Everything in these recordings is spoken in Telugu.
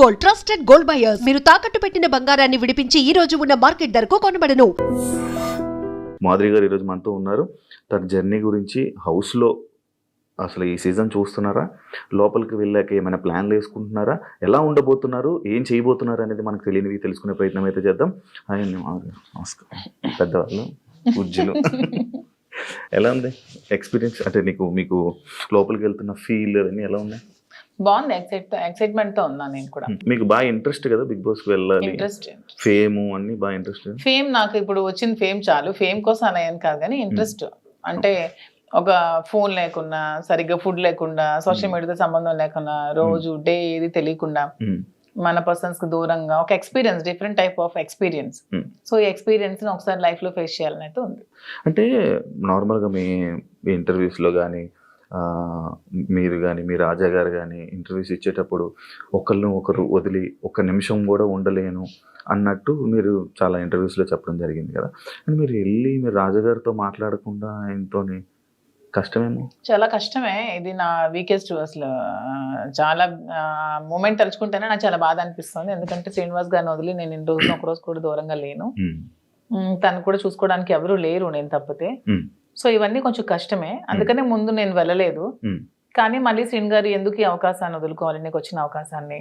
Gold, trusted gold buyers. మీరు తాకట్టు పెట్టిన బంగారాన్ని విడిపించి ఈ రోజు ఉన్న మార్కెట్ ధరకు కొనబడను. మాధురి గారు ఈరోజు మనతో ఉన్నారు. తన జర్నీ గురించి హౌస్లో అసలు ఈ సీజన్ చూస్తున్నారా, లోపలికి వెళ్ళాక ఏమైనా ప్లాన్లు వేసుకుంటున్నారా, ఎలా ఉండబోతున్నారు, ఏం చేయబోతున్నారు అనేది మనకు తెలియనివి తెలుసుకునే ప్రయత్నం అయితే చేద్దాం. నమస్కారం పెద్దవాళ్ళు, పూజ్యులు. ఎలా ఉంది ఎక్స్పీరియన్స్? అంటే మీకు లోపలికి వెళ్తున్న ఫీల్ అవన్నీ ఎలా ఉన్నాయి? బాగుంది. ఎక్సైట్మెంట్ తో ఉన్నా నేను కూడా. మీకు బాగా ఇంట్రెస్ట్ కదా బిగ్ బాస్ కి వెళ్ళాలి, ఫేమ్ అన్ని బాగా ఇంట్రెస్ట్. ఫేమ్ నాకు ఇప్పుడు వచ్చిన ఫేమ్ చాలు, ఫేమ్ కోసం అనేం కాదు కానీ ఇంట్రెస్ట్. అంటే ఒక ఫోన్ లేకుండా, సరిగ్గా ఫుడ్ లేకుండా, సోషల్ మీడియాతో సంబంధం లేకుండా, రోజు డే ఏది తెలియకుండా, మన పర్సన్స్ కి దూరంగా ఒక experience, different type of experience. So ఈ ఎక్స్పీరియన్స్ ని ఒకసారి లైఫ్ లో ఫేస్ చేయాలని అయితే ఉంది. అంటే నార్మల్గా మీ ఇంటర్వ్యూస్లో కానీ మీరు కానీ మీ రాజా గారు కానీ ఇంటర్వ్యూస్ ఇచ్చేటప్పుడు ఒకరు వదిలి ఒక్క నిమిషం కూడా ఉండలేను అన్నట్టు మీరు చాలా ఇంటర్వ్యూస్లో చెప్పడం జరిగింది కదా. అండ్ మీరు వెళ్ళి మీరు రాజాగారితో మాట్లాడకుండా ఆయనతోని కష్టమేమో. చాలా కష్టమే. ఇది నా వీకెస్ట్. అసలు చాలా మూమెంట్ తలుచుకుంటేనే నాకు చాలా బాధ అనిపిస్తుంది. ఎందుకంటే శ్రీనివాస్ గారిని వదిలి నేను ఇన్ని రోజులు ఒక రోజు కూడా దూరంగా లేను. తను కూడా చూసుకోవడానికి ఎవరు లేరు నేను తప్పితే. సో ఇవన్నీ కొంచెం కష్టమే, అందుకనే ముందు నేను వెళ్ళలేదు. కానీ మళ్ళీ శ్రీని గారు ఎందుకు ఈ అవకాశాన్ని వదులుకోవాలి, నీకు వచ్చిన అవకాశాన్ని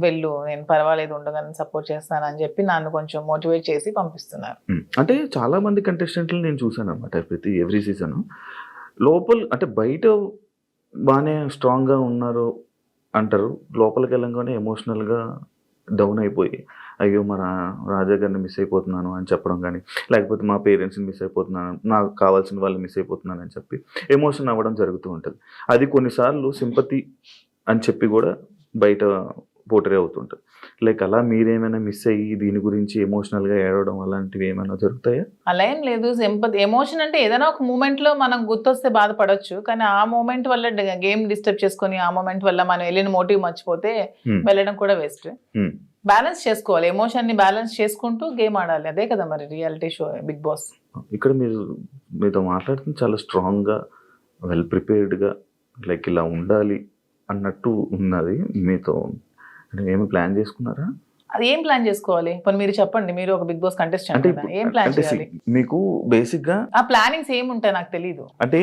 వెళ్ళు, నేను పర్వాలేదు ఉండగానే సపోర్ట్ చేస్తాను అని చెప్పి నన్ను కొంచెం మోటివేట్ చేసి పంపిస్తున్నారు. అంటే చాలా మంది కంటెస్టెంట్లు నేను చూసాను అనమాట. ఎవ్రీ సీజన్ లోపల అంటే బయట బాగానే స్ట్రాంగ్గా ఉన్నారు అంటారు, లోపలికి వెళ్ళంగానే ఎమోషనల్గా డౌన్ అయిపోయి అయ్యో మన రాజా గారిని మిస్ అయిపోతున్నాను అని చెప్పడం కానీ, లేకపోతే మా పేరెంట్స్ని మిస్ అయిపోతున్నాను, నాకు కావాల్సిన వాళ్ళు మిస్ అయిపోతున్నాను అని చెప్పి ఎమోషన్ అవ్వడం జరుగుతూ ఉంటుంది. అది కొన్నిసార్లు సింపతి అని చెప్పి కూడా బయట పోటరీ అవుతుంటుంది. లైక్ అలా మీరేమైనా మిస్ అయ్యి దీని గురించి ఎమోషనల్గా ఏడవడం అలాంటివి ఏమైనా జరుగుతాయా? అలా ఏం లేదు. సింపతి, ఎమోషన్ అంటే ఏదైనా ఒక మూమెంట్లో మనం గుర్తొస్తే బాధపడవచ్చు, కానీ ఆ మూమెంట్ వల్ల గేమ్ డిస్టర్బ్ చేసుకొని ఆ మూమెంట్ వల్ల మనం వెళ్ళిన మోటివ్ మర్చిపోతే వెళ్ళడం కూడా వేస్ట్. బ్యాలెన్స్ చేసుకోవాలి, ఎమోషన్ ని బ్యాలెన్స్ చేసుకుంటూ గేమ్ ఆడాలి. అదే కదా మరి రియాలిటీ షో బిగ్ బాస్. ఇక్కడ మీతో మాట్లాడుతుంది చాలా స్ట్రాంగ్గా, వెల్ ప్రిపేర్డ్గా, లైక్ ఇలా ఉండాలి అన్నట్టు ఉన్నది. మీతో ఏమి ప్లాన్ చేసుకున్నారా? అది ఏం ప్లాన్ చేసుకోవాలి? పోనీ మీరు చెప్పండి, మీరు ఒక బిగ్ బాస్ కంటెస్టెంట్, ఏం ప్లాన్ చేయాలి? మీకు బేసిక్ గా ఆ ప్లానింగ్స్ ఏమి ఉంటాయి నాకు తెలియదు. అంటే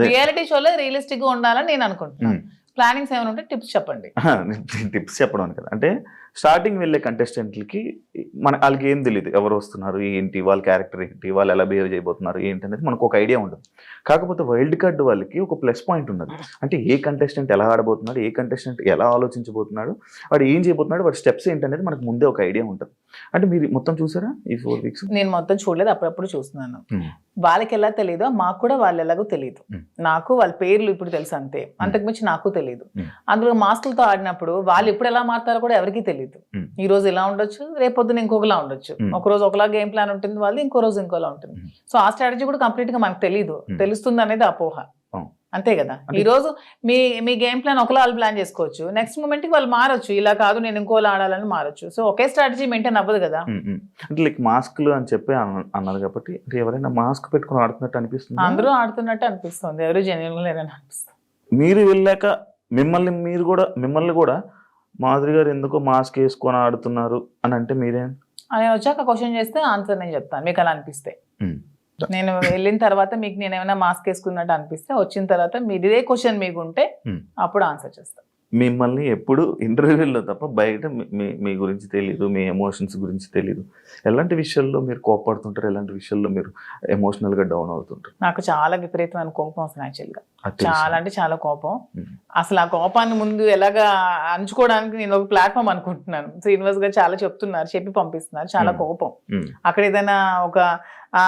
రియాలిటీ షోలో రియలిస్టిక్ గా ఉండాలని నేను అనుకుంటున్నాను. ప్లానింగ్స్ ఏమైనా ఉంటే టిప్స్ చెప్పండి. టిప్స్ చెప్పడం కదా, అంటే స్టార్టింగ్ వెళ్ళే కంటెస్టెంట్లకి వాళ్ళకి ఏం తెలియదు, ఎవరు వస్తున్నారు ఏంటి, వాళ్ళ క్యారెక్టర్ ఏంటి, వాళ్ళు ఎలా బిహేవ్ చేయబోతున్నారు ఏంటి అనేది మనకు ఒక ఐడియా ఉండదు. కాకపోతే వైల్డ్ కార్డ్ వాళ్ళకి ఒక ప్లస్ పాయింట్ ఉన్నది. అంటే ఏ కంటెస్టెంట్ ఎలా ఆడబోతున్నాడు, ఏ కంటెస్టెంట్ ఎలా ఆలోచించబోతున్నాడు, వాడు ఏం చేయబోతున్నాడు, వాడి స్టెప్స్ ఏంటనేది మనకు ముందే ఒక ఐడియా ఉంటుంది. అంటే మీరు మొత్తం చూసారా ఈ 4 వీక్స్? నేను మొత్తం చూడలేదు, అప్పుడప్పుడు చూస్తున్నాను. వాళ్ళకి ఎలా తెలియదో మాకు కూడా వాళ్ళు ఎలాగో తెలియదు. నాకు వాళ్ళ పేర్లు ఇప్పుడు తెలుసు అంతే, అంతకుమించి నాకు తెలియదు. అందులో మాస్కులతో ఆడినప్పుడు వాళ్ళు ఎప్పుడు ఎలా మారుతారో కూడా ఎవరికి తెలియదు. ఈ రోజు ఇలా ఉండొచ్చు, రేపొద్దున ఇంకొకలా ఉండొచ్చు. ఒక రోజు ఒకలా గేమ్ ప్లాన్ ఉంటుంది వాళ్ళు, ఇంకో రోజు ఇంకోలా ఉంటుంది. సో ఆ స్ట్రాటజీ కూడా కంప్లీట్ గా మనకు తెలియదు. తెలుస్తుంది అనేది అపోహ, అంతే కదా. ఈ రోజు మీ గేమ్ ప్లాన్ ఒకలా వాళ్ళు ప్లాన్ చేసుకోవచ్చు, నెక్స్ట్ మూమెంట్ కి వాళ్ళు మారొచ్చు, ఇలా కాదు నేను ఇంకోలా ఆడాలని మారొచ్చు. సో ఒకే స్ట్రాటజీ మెయింటైన్ అవ్వదు కదా. అంటే లైక్ మాస్క్లు అని చెప్పి అన్నారు కాబట్టి ఎవరైనా మాస్క్ పెట్టుకుని ఆడుతున్నట్టు అనిపిస్తుంది? అందరూ ఆడుతున్నట్టు అనిపిస్తుంది, ఎవరు జెన్యున్ గా లేరని అనిపిస్తుంది. మీరు వెళ్ళాక మిమ్మల్ని కూడా మాధురి గారు ఎందుకో మాస్క్ వేసుకొని ఆడుతున్నారు అని అంటే మీరేం? నేను వచ్చాక క్వశ్చన్ చేస్తే ఆన్సర్ నేను చెప్తాను, మీకు అలా అనిపిస్తే. నేను వెళ్ళిన తర్వాత మీకు నేను ఏమైనా మాస్క్ వేసుకున్నట్టు అనిపిస్తే, వచ్చిన తర్వాత మీరు ఇదే క్వశ్చన్ మీకు ఉంటే అప్పుడు ఆన్సర్ చేస్తాను. మిమ్మల్ని ఎప్పుడు ఇంటర్వ్యూలో తప్ప బయట మీ గురించి తెలియదు, మీ ఎమోషన్స్ గురించి తెలియదు. ఎలాంటి విషయాల్లో మీరు కోపడుతుంటారు, ఎలాంటి విషయాల్లో మీరు ఎమోషనల్గా డౌన్ అవుతుంటారు? నాకు చాలా విపరీతమైన కోపం వస్తుంది యాక్చువల్గా, చాలా అంటే చాలా కోపం. అసలు ఆ కోపాన్ని ముందు ఎలాగా అణుచుకోవడానికి నేను ఒక ప్లాట్ఫామ్ అనుకుంటున్నాను. శ్రీనివాస్ గారు చాలా చెప్తున్నారు, చెప్పి పంపిస్తున్నారు. చాలా కోపం. అక్కడ ఏదైనా ఒక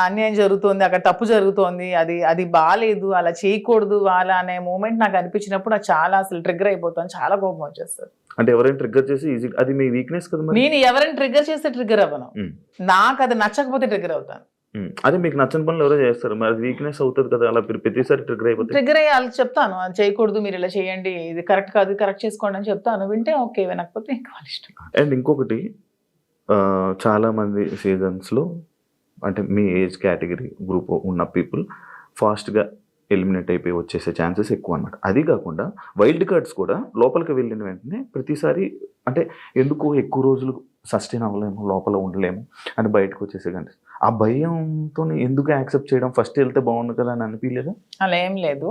అన్యాయం జరుగుతోంది, అక్కడ తప్పు జరుగుతోంది, అది బాగాలేదు, అలా చేయకూడదు అలా అనే మూమెంట్ నాకు అనిపించినప్పుడు నాకు చాలా అసలు ట్రిగ్గర్ అయిపోతాను, చాలా కోపం వచ్చేస్తుంది. అంటే ఎవరైనా ట్రిగ్గర్ చేసి అది మీ వీక్నెస్ కదా. నేను ఎవరైనా ట్రిగ్గర్ చేస్తే ట్రిగ్గర్ అవ్వను, నాకు అది నచ్చకపోతే ట్రిగ్గర్ అవుతాను. అదే మీకు నచ్చని పనులు ఎవరో చేస్తారు, మరి వీక్నెస్ అవుతుంది కదా, అలా ప్రతిసారి ట్రిగ్గర్ అయిపోతుంది. ట్రిగ్గర్ అయ్యి వాళ్ళకి చెప్తాను, అది చేయకూడదు, మీరు ఇలా చేయండి, ఇది కరెక్ట్ కాదు, కరెక్ట్ చేసుకోండి అని చెప్తాను. వింటే ఓకే, వినకపోతే ఇంకా వాళ్ళ ఇష్టం. అండ్ ఇంకొకటి, చాలా మంది సీజన్స్లో అంటే మీ ఏజ్ కేటగిరీ గ్రూప్ ఉన్న పీపుల్ ఫాస్ట్గా ఎలిమినేట్ అయిపోయి వచ్చేసే ఛాన్సెస్ ఎక్కువ అనమాట. అది కాకుండా వైల్డ్ కార్డ్స్ కూడా లోపలికి వెళ్ళిన వెంటనే ప్రతిసారి అంటే ఎందుకు ఎక్కువ రోజులు సస్టైన్ అవ్వలేము, లోపల ఉండలేము అని బయటకు వచ్చేసే కానీ ఆ భయంతో ఎందుకు యాక్సెప్ట్ చేయడం, ఫస్ట్ వెళ్తే బాగుండు కదా అని అనిపించలేదా? అలా ఏం లేదు,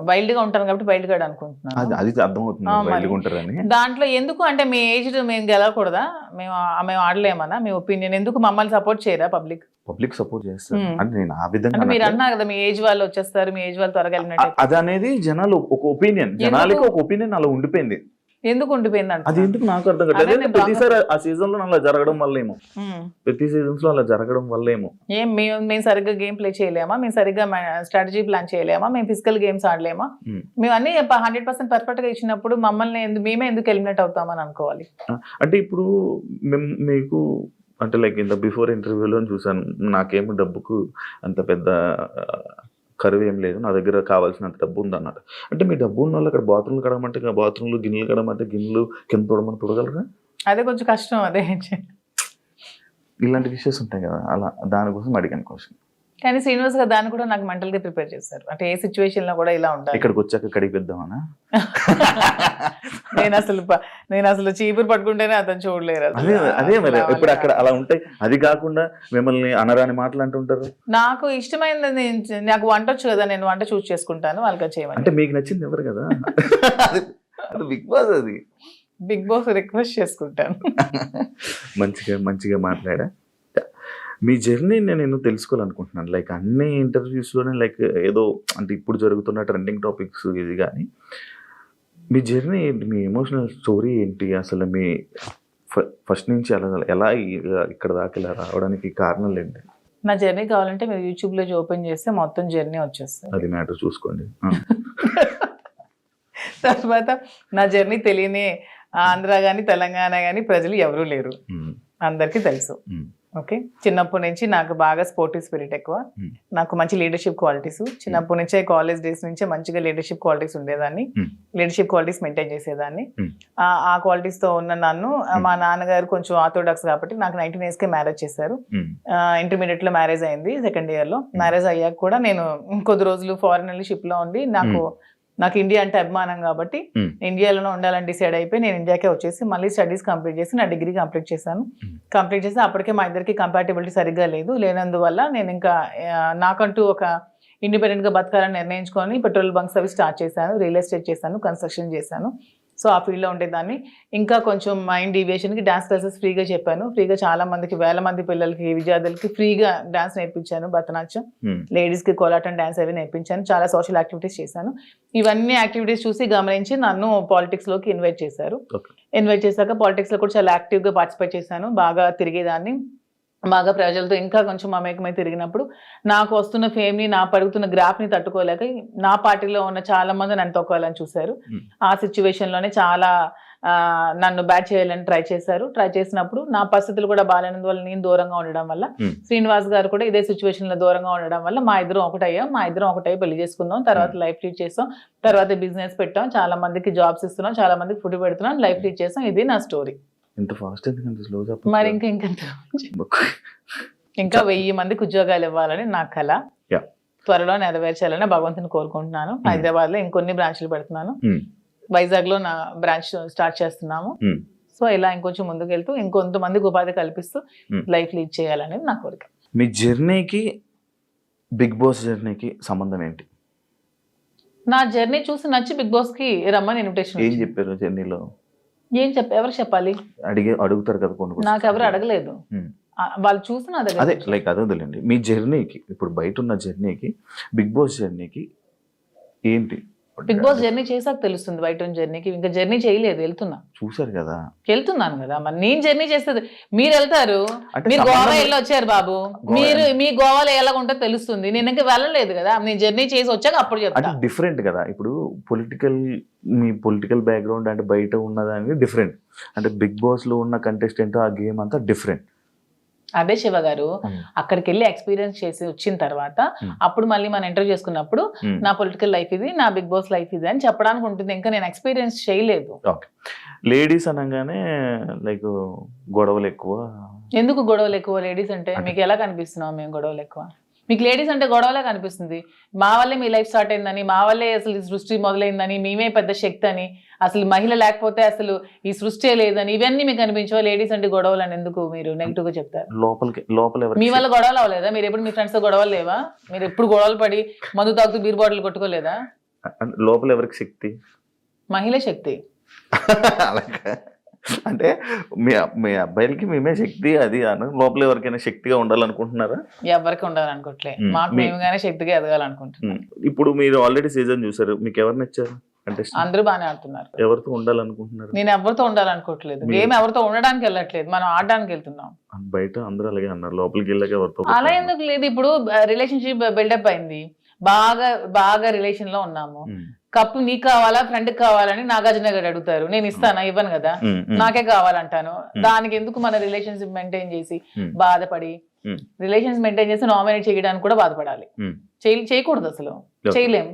వైల్డ్ గా ఉంటాను కాబట్టి వైల్డ్ కార్డ్ అనుకుంటున్నాను. అది అర్థమవుతుంది వైల్డ్గా ఉంటారని. దాంట్లో ఎందుకు అంటే మీ ఏజ్ మేము గెలవకూడదా, మేము ఆడలేమన్నా, మీ ఒపీనియన్ ఎందుకు మమ్మల్ని సపోర్ట్ చేయరా పబ్లిక్ సపోర్ట్ చేస్తారు అంటే నేను ఆ విధంగా అంటే మీరు అన్నారు కదా మీ ఏజ్ వాళ్ళు వచ్చేస్తారు, మీ ఏజ్ వాళ్ళు త్వరగా వెళ్ళినట్టు. అది అనేది జనాలు ఒక ఒపీనియన్, జనాలకి ఒక ఒపీనియన్ అలా ఉండిపోయింది. ఎందుకు ఉండిపోయింది అంటే అది ఎందుకు నాకు అర్థం కాదు. ప్రతిసారి ఆ సీజన్ లో అలా జరగడం వల్లేమో, ప్రతి సీజన్స్ లో అలా జరగడం వల్లేమో. మేము సరిగ్గా గేమ్ ప్లే చేయలేమా, మేము సరిగ్గా స్ట్రాటజీ ప్లాన్ చేయలేమా, మేము ఫిజికల్ గేమ్స్ ఆడలేమా, మేము అన్ని 100% పర్ఫెక్ట్ గా ఇచ్చినప్పుడు మమ్మల్ని మేమే ఎందుకు ఎలిమినేట్ అవుతామని అనుకోవాలి. అంటే ఇప్పుడు మీకు అంటే లైక్ ఇంత బిఫోర్ ఇంటర్వ్యూలో చూసాను, నాకేమో డబ్బుకు అంత పెద్ద కరువు ఏం లేదు, నా దగ్గర కావాల్సినంత డబ్బు ఉంది అన్నారు. అంటే మీ డబ్బు ఉన్న వాళ్ళు అక్కడ బాత్రూమ్లు కడమంటే బాత్రూమ్లు, గిన్నెలు కడమంటే గిన్నెలు, కింద తోడమని తొడగలరా? అదే కొంచెం కష్టం. అదే ఇలాంటి విషయస్ ఉంటాయి కదా, అలా దానికోసం అడిగాను క్వశ్చన్. కానీ శ్రీనివాస్ గారు దాన్ని కూడా నాకు మెంటల్ గా ప్రిపేర్ చేశారు, అంటే ఏ సిచ్యువేషన్ లో కూడా ఇలా ఉండాలి. ఇక్కడికి వచ్చాక కడిగిద్దామనా? నేను అసలు చీపురు పట్టుకుంటేనే అతను చూడలేరు. అదే మరి ఇప్పుడు అక్కడ అలా ఉంటాయి. అది కాకుండా మిమ్మల్ని అనరాని మాటలు అంటుంటారు. నాకు ఇష్టమైనది, నాకు వంట వచ్చు కదా, నేను వంట చూస్ చేసుకుంటాను, వాళ్ళకి చేయమని. అంటే మీకు నచ్చింది ఎవరు కదా, అది బిగ్ బాస్, అది బిగ్ బాస్ రిక్వెస్ట్ చేసుకుంటాను. మంచిగా మాట్లాడా. మీ జర్నీ నేను తెలుసుకోవాలనుకుంటున్నాను. లైక్ అన్ని ఇంటర్వ్యూస్లోనే లైక్ ఏదో అంటే ఇప్పుడు జరుగుతున్న ట్రెండింగ్ టాపిక్స్ ఇది, కానీ మీ జర్నీ ఏంటి, మీ ఎమోషనల్ స్టోరీ ఏంటి, అసలు మీ ఫస్ట్ నుంచి ఎలా ఇక్కడ దాకా ఇలా రావడానికి కారణాలు ఏంటి? నా జర్నీ కావాలంటే మీరు యూట్యూబ్లో ఓపెన్ చేస్తే మొత్తం జర్నీ వచ్చేస్తుంది, అది మ్యాటర్ చూసుకోండి. తర్వాత నా జర్నీ తెలియని ఆంధ్ర కానీ తెలంగాణ కానీ ప్రజలు ఎవరూ లేరు, అందరికీ తెలుసు. ఓకే, చిన్నప్పటి నుంచి నాకు బాగా స్పోర్టివ్ స్పిరిట్ ఎక్కువ, నాకు మంచి లీడర్షిప్ క్వాలిటీస్ చిన్నప్పటి నుంచే, కాలేజ్ డేస్ నుంచే మంచిగా లీడర్షిప్ క్వాలిటీస్ ఉండేదాన్ని, లీడర్షిప్ క్వాలిటీస్ మెయింటైన్ చేసేదాన్ని. ఆ క్వాలిటీస్ తో ఉన్న నన్ను మా నాన్నగారు కొంచెం ఆర్థోడాక్స్ కాబట్టి నాకు 19 years కే మ్యారేజ్ చేశారు. ఇంటర్మీడియట్ లో మ్యారేజ్ అయింది, సెకండ్ ఇయర్ లో. మ్యారేజ్ అయ్యాక కూడా నేను కొద్ది రోజులు ఫారెన్ వెళ్ళి షిప్ లో ఉండి, నాకు ఇండియా అంటే అభిమానం కాబట్టి ఇండియాలోనే ఉండాలని డిసైడ్ అయిపోయి నేను ఇండియాకే వచ్చేసి మళ్ళీ స్టడీస్ కంప్లీట్ చేసి నా డిగ్రీ కంప్లీట్ చేశాను. కంప్లీట్ చేసి అప్పటికే మా ఇద్దరికి కంపాటిబిలిటీ సరిగ్గా లేనందువల్ల నేను ఇంకా నాకంటూ ఒక ఇండిపెండెంట్ గా బతకాలని నిర్ణయించుకొని పెట్రోల్ బంక్స్ అవి స్టార్ట్ చేశాను, రియల్ ఎస్టేట్ చేశాను, కన్స్ట్రక్షన్ చేశాను. సో ఆ ఫీల్డ్లో ఉండేదాన్ని. ఇంకా కొంచెం మైండ్ డీవియేషన్కి డాన్స్ క్లాసెస్ ఫ్రీగా చెప్పాను. ఫ్రీగా చాలా మందికి, వేల మంది పిల్లలకి, విద్యార్థులకి ఫ్రీగా డాన్స్ నేర్పించాను. భరతనాట్యం, లేడీస్కి కోలాటం డాన్స్ అవి నేర్పించాను. చాలా సోషల్ యాక్టివిటీస్ చేశాను. ఇవన్నీ యాక్టివిటీస్ చూసి గమనించి నన్ను పాలిటిక్స్లోకి ఇన్వైట్ చేశారు. ఇన్వైట్ చేశాక పాలిటిక్స్లో కూడా చాలా యాక్టివ్గా పార్టిసిపేట్ చేశాను. బాగా తిరిగేదాన్ని, బాగా ప్రజలతో ఇంకా కొంచెం మమేకమై తిరిగినప్పుడు నాకు వస్తున్న ఫేమ్ని, నా పడుగుతున్న గ్రాఫ్ని తట్టుకోలేక నా పార్టీలో ఉన్న చాలా మంది నన్ను తొక్కాలని చూశారు. ఆ సిచ్యువేషన్లోనే చాలా నన్ను బ్యాట్ చేయాలని ట్రై చేశారు. ట్రై చేసినప్పుడు నా పరిస్థితులు కూడా బాగాలేనందువల్ల, నేను దూరంగా ఉండడం వల్ల, శ్రీనివాస్ గారు కూడా ఇదే సిచ్యువేషన్లో దూరంగా ఉండడం వల్ల మా ఇద్దరం ఒకటై పెళ్లి చేసుకుందాం, తర్వాత లైఫ్ లీడ్ చేస్తాం, తర్వాత బిజినెస్ పెట్టాం, చాలా మందికి జాబ్స్ ఇస్తున్నాం, చాలా మందికి ఫుడ్ పెడుతున్నాం, లైఫ్ లీడ్ చేస్తాం. ఇది నా స్టోరీ. ఇంత ఫాస్ట్ ఎందుకంటే స్లో గా మరి ఇంకా 1000 మందికి ఉద్యోగాలు ఇవ్వాలని నా కళ. త్వరలో నెరవేర్చాలని భగవంతుని కోరుకుంటున్నాను. హైదరాబాద్ లో ఇంకొన్ని బ్రాంచ్లు పెడుతున్నాను, వైజాగ్ లో నా బ్రాంచ్ స్టార్ట్ చేస్తున్నాము. సో ఇలా ఇంకొంచెం ముందుకు వెళ్తూ ఇంకొంతమందికి ఉపాధి కల్పిస్తూ లైఫ్ లీడ్ చేయాలనేది నా కోరిక. మీ జర్నీకి బిగ్ బాస్ జర్నీకి సంబంధం ఏంటి? నా జర్నీ చూసి నచ్చి బిగ్ బాస్ కి రమ్మని ఇన్విటేషన్. ఏం చెప్పారు జర్నీలో? ఎవరు చెప్పాలి? అడుగుతారు కదా కొన్ని. నాకు ఎవరు అడగలేదు, వాళ్ళు చూసి నా దగ్గర. అదే లైక్ అదే వదిలేండి. మీ జర్నీకి, ఇప్పుడు బయట ఉన్న జర్నీకి బిగ్ బాస్ జర్నీకి ఏంటి? బిగ్ బాస్ జర్నీ చేసాక తెలుస్తుంది బయట ఉన్న జర్నీకి. ఇంకా జర్నీ చేయలేదు, చూసారు కదా, వెళ్తున్నాను కదా. మరి నేను జర్నీ చేస్తుంది, మీరు వెళ్తారు, మీరు గోవా వెళ్ళి వచ్చారు బాబు, మీరు మీ గోవాలో ఎలా ఉంటుందో తెలుస్తుంది. నేను ఇంకా వెళ్ళలేదు కదా, నేను జర్నీ చేసి వచ్చాక అప్పుడు చెప్తాను. డిఫరెంట్ కదా. ఇప్పుడు మీ పొలిటికల్ బ్యాక్గ్రౌండ్ అంటే బయట ఉన్నదానికి డిఫరెంట్, అంటే బిగ్ బాస్ లో ఉన్న కంటెస్టెంట్ ఆ గేమ్ అంతా డిఫరెంట్. అదే శివ గారు, అక్కడికి వెళ్ళి ఎక్స్పీరియన్స్ చేసి వచ్చిన తర్వాత అప్పుడు మళ్ళీ మనం ఇంటర్వ్యూ చేసుకున్నప్పుడు నా పొలిటికల్ లైఫ్ ఇది, నా బిగ్ బాస్ లైఫ్ ఇది అని చెప్పడానికి ఉంటుంది. ఇంకా నేను ఎక్స్పీరియన్స్ చేయలేదు. లేడీస్ అనగానే లైక్ గొడవలు ఎక్కువ. ఎందుకు గొడవలు ఎక్కువ? లేడీస్ అంటే మీకు ఎలా కనిపిస్తున్నావు మేము గొడవలు ఎక్కువ? మీకు లేడీస్ అంటే గొడవలే కనిపిస్తుంది. మా వల్లే మీ లైఫ్ స్టార్ట్ అయిందని, మా వల్లే అసలు ఈ సృష్టి మొదలైందని, మేమే పెద్ద శక్తి అని, అసలు మహిళ లేకపోతే అసలు ఈ సృష్టి లేదని, ఇవన్నీ మీకు అనిపించవా? లేడీస్ అంటే గొడవలు అని ఎందుకు మీరు నెగిటివ్ గా చెప్తారు? లోపల మీ వల్ల గొడవలు అవ్వలేదా? మీరు ఎప్పుడు మీ ఫ్రెండ్స్ తో గొడవలు లేవా? మీరు ఎప్పుడు గొడవలు పడి మందు తాగుతూ బీర్ బాటిల్ కొట్టుకోలేదా? లోపల ఎవరికి శక్తి? మహిళ శక్తి. అలాగా అంటే మీ అబ్బాయిలకి మేమే శక్తి అది అను. లోపల ఎవరికైనా శక్తిగా ఉండాలనుకుంటున్నారా? ఎవరికి ఉండాలనుకోవట్లే, మాకు మేముగానే శక్తిగా ఎదగాలనుకుంటున్నాం. ఇప్పుడు మీరు ఆల్రెడీ సీజన్ చూసారు, మీకు ఎవరు నచ్చారు? అంటే అందరూ బాగానే ఆడుతున్నారు. ఎవరితో ఉండాలనుకుంటున్నారు? నేను ఎవరితో ఉండాలనుకోవట్లేదు, గేమ్ ఎవరితో ఉండడానికి వెళ్ళట్లేదు, మనం ఆడడానికి వెళ్తున్నాం. బయట అందరూ అలాగే అన్నారు, లోపలికి వెళ్ళాక ఎవరితో? అలా ఎందుకు లేదు, ఇప్పుడు రిలేషన్షిప్ బిల్డప్ అయింది, బాగా రిలేషన్ లో ఉన్నాము, కప్పు నీకు కావాలా ఫ్రెండ్ కావాలని నాగార్జున గారు అడుగుతారు, నేను ఇస్తానా? ఇవ్వను కదా, నాకే కావాలంటాను. దానికి ఎందుకు మన రిలేషన్షిప్ మెయింటైన్ చేసి బాధపడి, రిలేషన్స్ మెయింటైన్ చేసి నామినేట్ చేయడానికి కూడా బాధపడాలి? చేయకూడదు, అసలు చేయలేము.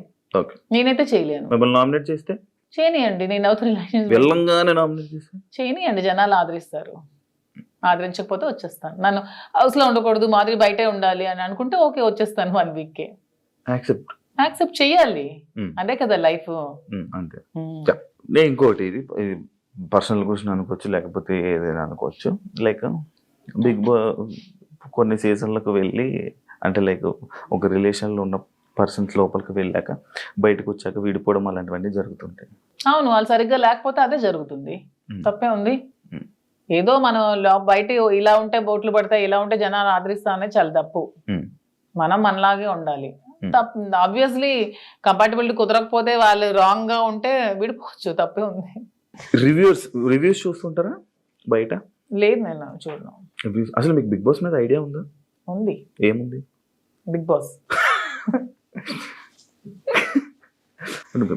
నేనైతే చేయలేను. మిమ్మల్ని నామినేట్ చేస్తే చేయనియండి, నేను అవుతూ రిలేషన్స్ వెళ్ళంగానే నామినేట్ చేస్తే చేయనియండి, జనాలు ఆదరిస్తారు. ఆదరించకపోతే వచ్చేస్తాను. నన్ను హౌస్ లో ఉండకూడదు, మాదిరి బయటే ఉండాలి అని అనుకుంటే ఓకే, వచ్చేస్తాను 1 week. యాక్సెప్ట్ చెయ్యాలి, అదే కదా లైఫ్. అంతే. నేను ఇంకోటి, ఇది పర్సనల్ క్వశ్చన్ అనుకోవచ్చు, లేకపోతే ఏదైనా అనుకోవచ్చు. లైక్ బిగ్ కొన్ని సీజన్లకు వెళ్ళి, అంటే లైక్ ఒక రిలేషన్లో ఉన్న పర్సన్స్ లోపలికి వెళ్ళాక బయటకు వచ్చాక విడిపోవడం అలాంటివన్నీ జరుగుతుంటాయి. అవును, వాళ్ళు సరిగ్గా లేకపోతే అదే జరుగుతుంది, తప్పే ఉంది. ఏదో మనం బయట ఇలా ఉంటే బోట్లు పడతాయి, ఇలా ఉంటే జనాలు ఆదరిస్తా అనేది చాలా తప్పు. మనం మనలాగే ఉండాలి. ఆబ్వియస్లీ కంపాటబిలిటీ కుదరకపోతే వాళ్ళు రాంగ్ గా ఉంటే విడిపోవచ్చు, తప్పే ఉంది. రివ్యూస్ చూస్తుంటారా బయట? లేదు, నేను చూడను. అసలు మీకు బిగ్ బాస్ మీద ఐడియా ఉందా? ఉంది. ఏముంది? Big boss.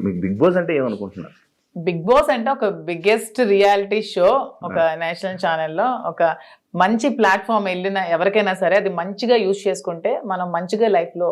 మీకు బిగ్ బాస్ అంటే ఏమనుకుంటున్నారు? బిగ్ బాస్ అంటే ఒక బిగ్గెస్ట్ రియాలిటీ షో, ఒక నేషనల్ ఛానల్లో ఒక మంచి ప్లాట్ఫామ్. వెళ్ళిన ఎవరికైనా సరే అది మంచిగా యూజ్ చేసుకుంటే మనం మంచిగా లైఫ్ లో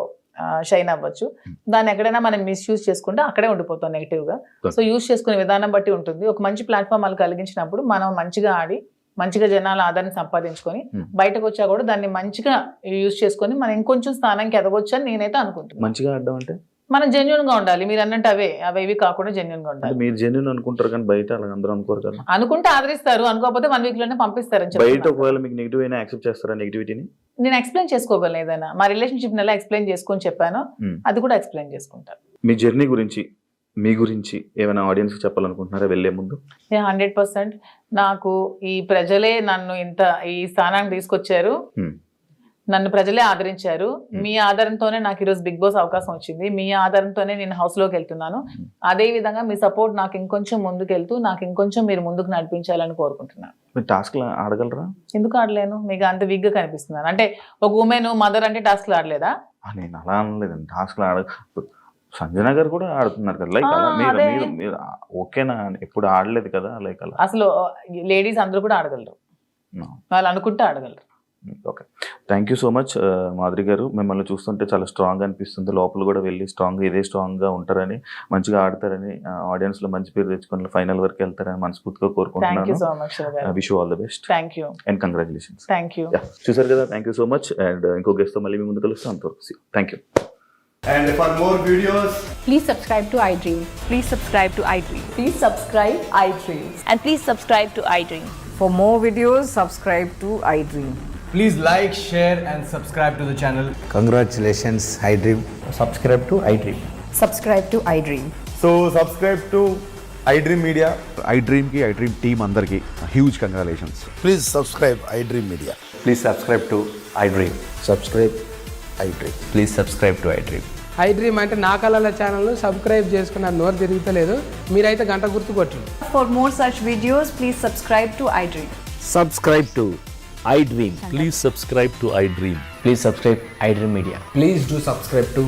షైన్ అవ్వచ్చు. దాన్ని ఎక్కడైనా మనం మిస్యూజ్ చేసుకుంటే అక్కడే ఉండిపోతాం నెగిటివ్ గా. సో యూజ్ చేసుకునే విధానం బట్టి ఉంటుంది. ఒక మంచి ప్లాట్ఫామ్ వాళ్ళు కలిగించినప్పుడు మనం మంచిగా ఆడి మంచిగా జనాల ఆదరణ సంపాదించుకొని బయటకు వచ్చా కూడా దాన్ని మంచిగా యూజ్ చేసుకొని మనం ఇంకొంచెం స్థానానికి ఎదగొచ్చు అని నేనైతే అనుకుంటున్నాను. మంచిగా ఆడడం అంటే మనం జెన్యున్ గా ఉండాలి. మీరు అన్నట్టు అవి కాకుండా జెన్యున్ గా ఉండాలి. మీరు జెన్యున్ అనుకుంటారు కానీ బయట అలా అందరూ అనుకోరు కదా. అనుకుంటే ఆదరిస్తారు, అనుకోకపోతే 1 week లోనే పంపిస్తారు. బయట ఒకవేళ మీకు నెగిటివ్ అయినా యాక్సెప్ట్ చేస్తారా నెగిటివిటీని? నేను ఎక్స్ప్లెయిన్ చేసుకోగలను, ఏదైనా మా రిలేషన్షిప్ ఎలా ఎక్స్ప్లెయిన్ చేసుకొని చెప్పాను అది కూడా ఎక్స్ప్లెయిన్ చేసుకుంటాను. మీ జర్నీ గురించి, మీ గురించి ఏమైనా ఆడియన్స్ చెప్పాలనుకుంటున్నారా వెళ్లే ముందు? 100% నాకు ఈ ప్రజలే నన్ను ఇంత ఈ స్థానానికి తీసుకొచ్చారు, నన్ను ప్రజలే ఆదరించారు. మీ ఆధారంతోనే నాకు ఈరోజు బిగ్ బాస్ అవకాశం వచ్చింది, మీ ఆధారంతోనే నేను హౌస్ లోకి వెళ్తున్నాను. అదే విధంగా మీ సపోర్ట్ నాకు ఇంకొంచెం ముందుకు వెళ్తూ నాకు ఇంకొంచెం మీరు ముందుకు నడిపించాలని కోరుకుంటున్నాను. మీరు టాస్క్ ఆడగలరా? ఎందుకు ఆడలేను? మీకు అంత వీక్ గా కనిపిస్తున్నాను అంటే ఒక ఉమెన్ మదర్ అంటే టాస్క్లు ఆడలేదా? నేను అలా అనలేదండి, టాస్క్లు సంజన గారు కూడా ఆడుతున్నారు కదా, లైక్ మీరు ఓకేనా? ఎప్పుడు ఆడలేదు కదా, లైక్ అలా. అసలు లేడీస్ అందరూ కూడా ఆడగలరు, వాళ్ళు అనుకుంటే ఆడగలరు. Okay, thank you so much Madhuri గారు. మిమ్మల్ని చూస్తుంటే చాలా స్ట్రాంగ్ అనిపిస్తుంది. లోపల కూడా వెళ్ళి ఇదే స్ట్రాంగ్గా ఉంటారని, మంచిగా ఆడతారని, ఆడియన్స్లో మంచి పేరు తెచ్చుకొని ఫైనల్ వరకు వెళ్తారని మనస్ఫూర్తిగా కోరుకుంటున్నాను. Wish you all the best and congratulations. చూసారు కదా, thank you so much. And ఇంకో గెస్ట్తో మళ్ళీ మీ ముందు కలుస్తాం. అంతవరకు thank you. And for more videos, please subscribe to iDream. Please subscribe to iDream. Please subscribe iDream. And please subscribe to iDream. For more videos, subscribe to iDream. please like, share and subscribe to the channel. Congratulations, iDream. Subscribe to iDream. Subscribe to iDream. So subscribe to iDream Media. iDream ki iDream team andarki huge congratulations. Please subscribe iDream Media. Please subscribe to iDream. Subscribe iDream. Please subscribe to iDream. iDream అంటే నా కళల ఛానల్ సబ్స్క్రైబ్ చేసుకున్న నోరు తిరుగుతలేదు, మీరైతే గంట గుర్తు కొట్టండి. For more such videos, please subscribe to iDream. Subscribe to iDream. Please subscribe to iDream. Please subscribe iDream Media. Please do subscribe to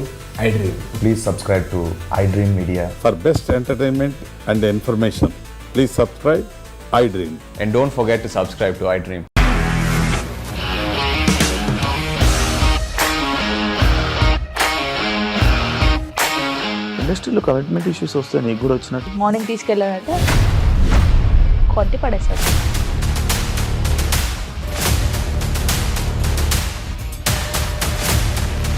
iDream. Please subscribe to iDream Media. For best entertainment and information, please subscribe iDream. And don't forget to subscribe to iDream. ఇండస్ట్రీలో కమిట్మెంట్ ఇష్యూస్ వస్తే నీకు కూడా వచ్చినట్టు? మార్నింగ్ తీసుకెళ్ళాలంటే కొట్టి పడేస్తారు.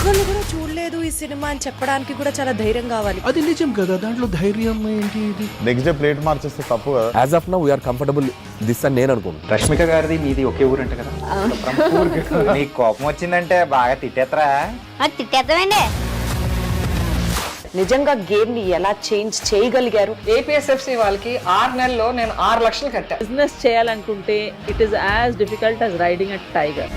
ఒక్కళ్ళు కూడా చూడలేదు ఈ సినిమా అని చెప్పడానికి కూడా చాలా ధైర్యం కావాలి. అది నిజం కదా, దాంట్లో ధైర్యం ఏంటి ఇది? నెక్స్ట్ డే ప్లేట్ మార్చేస్తే తప్పు కదా. As of now we are comfortable this అని నేను అనుకుంటున్నాను. రష్మిక గారిది మీది ఒకే ఊరంట కదా. నీకు కోపం వచ్చిందంటే బాగా తిట్టేత్తరా? తిట్టేద్దామండి. నిజంగా గేమ్ ని ఎలా చేంజ్ చేయగలిగారు? ఏపీఎస్ఎఫ్సి వాళ్ళకి 6 నెలల్లో నేను 6 లక్షలు కట్టా. బిజినెస్ చేయాలనుకుంటే it is as difficult as riding a tiger.